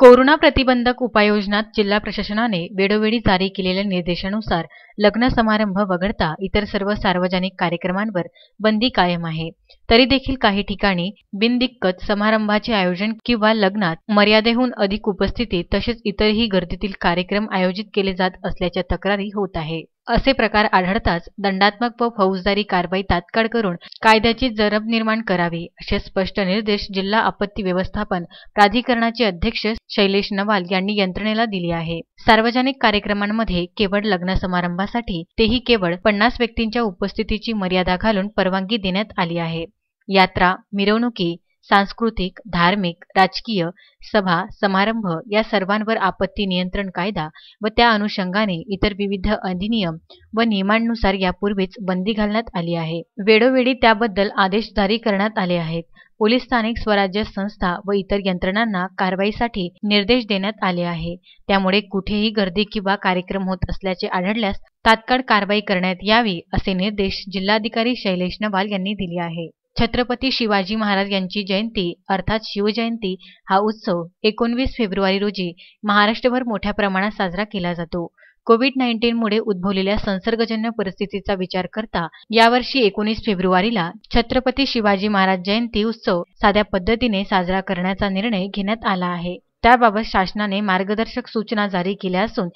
Corona प्रतिबंधक उपाययोजनात जिल्हा प्रशासनाने वेळोवेळी जारी केलेल्या निर्देशानुसार लग्न समारंभ वगळता इतर सर्व सार्वजनिक कार्यक्रमांवर बंदी कायम आहे। तरी देखील काही ठिकाणी बिनदिक्कत समारंभाचे आयोजन किंवा लग्नात मर्यादेहून अधिक उपस्थिती तसेच इतरही गर्दीतील कार्यक्रम आयोजित केले जात असल्याच्या तक्रारी होत आहे। असे प्रकार आढळताच दंडात्मक व फौजदारी कारवाई तात्काळ करून कायद्याची जरब निर्माण करावी असे स्पष्ट निर्देश जिल्हा आपत्ती व्यवस्थापन प्राधिकरणाचे अध्यक्ष शैलेश नवाल यांनी यंत्रणेला दिले आहे। सार्वजनिक कार्यक्रमांमध्ये केवळ लग्न समारंभासाठी तेही केवळ 50 व्यक्तींच्या उपस्थितीची मर्यादा घालून परवानगी देण्यात आली आहे। यात्रा, मिरवणुकी, सांस्कृतिक, धार्मिक, राजकीय सभा समारंभ या सर्वांवर आपत्ती नियंत्रण कायदा व त्या अनुषंगाने इतर विविध अधिनियम व नियमांनुसार यापूर्वीच बंदी घालण्यात आली आहे। वेळोवेळी त्याबद्दल आदेश जारी करण्यात आले आहेत। पोलीस, स्थानिक स्वराज्य संस्था व इतर यंत्रणांना कारवाईसाठी निर्देश देण्यात आले आहे। त्यामुळे कुठेही गर्दी किंवा कार्यक्रम होत असल्याचे आढळल्यास तात्काळ कारवाई करण्यात यावी असे निर्देश जिल्हाधिकारी शैलेश नवाल यांनी दिले आहे। छत्रपती शिवाजी महाराज यांची जयंती अर्थात शिवजयंती हा उत्सव 19 फेब्रुवारी रोजी महाराष्ट्रभर मोठ्या प्रमाणात साजरा केला जातो। कोविड-19 मुळे उद्भवलेल्या संसर्गजन्य परिस्थितीचा विचार करता यावर्षी 19 फेब्रुवारीला छत्रपती शिवाजी महाराज जयंती उत्सव साध्या पद्धतीने साजरा करण्याचा निर्णय घेण्यात आला आहे। त्याबाबत शासनाने मार्गदर्शक सूचना जारी केल्या असून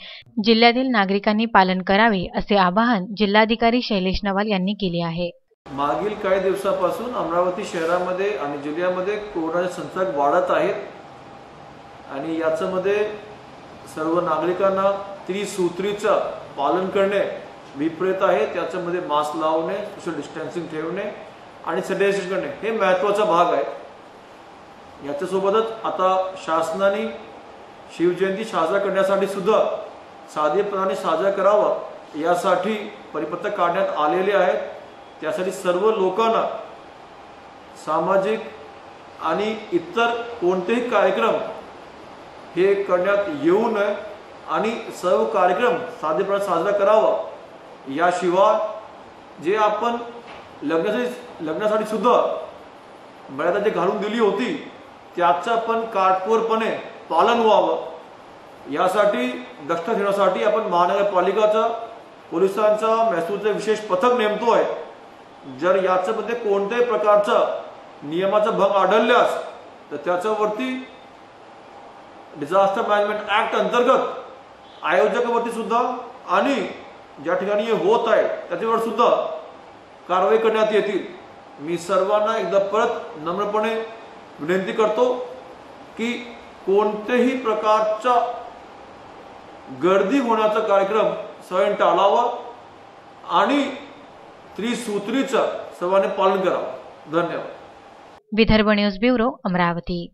जिल्ह्यातील नागरिकांनी पालन करावे असे आवाहन जिल्हाधिकारी शैलेश नवाल यांनी केले आहे। मागील काही दिवसापासून अमरावती शहरामध्ये आणि जिल्ह्यामध्ये कोरोनाचे संसर्ग वाढत आहेत आणि याच्यामध्ये सर्व नागरिकांना त्रिसूत्रीचं पालन करणे विपरीत आहे। त्याच्यामध्ये मास्क लावणे, सोशल डिस्टन्सिंग ठेवणे आणि सॅनिटायझेशन करणे हे महत्त्वाचा भाग आहे। याच्यासोबतच आता शासनाने शिवजयंती साजरा करण्यासाठी सुद्धा साधेपणाने साजरा करावा यासाठी परिपत्रक काढण्यात आलेले आहेत। त्यासाठी सर्व लोकांना सामाजिक आणि इतर कोणतेही कार्यक्रम हे करण्यात येऊ नये आणि सर्व कार्यक्रम साधेपणाने साजरा करावा। याशिवाय जे आपण लग्नासाठी सुद्धा मर्यादा जे घालून दिली होती त्याचं आपण काटेकोरपणे पालन व्हावं यासाठी दक्षता घेण्यासाठी आपण महानगरपालिकाचा पोलिसांचा महसूलचे विशेष पथक नेमतोय। जर याच्यामध्ये कोणत्याही प्रकारचा नियमाचा भंग आढळल्यास तर त्याच्यावरती डिझास्टर मॅनेजमेंट ऍक्ट अंतर्गत आयोजकावरती सुद्धा आणि ज्या ठिकाणी हे होत आहे त्याच्यावर सुद्धा कारवाई करण्यात येतील। मी सर्वांना एकदा परत नम्रपणे विनंती करतो की कोणत्याही प्रकारचा गर्दी होण्याचा कार्यक्रम स्वयं टाळावा आणि त्रिसूत्रीचं सर्वांनी पालन करावं। धन्यवाद। Vidarbha news bureau, Amravati.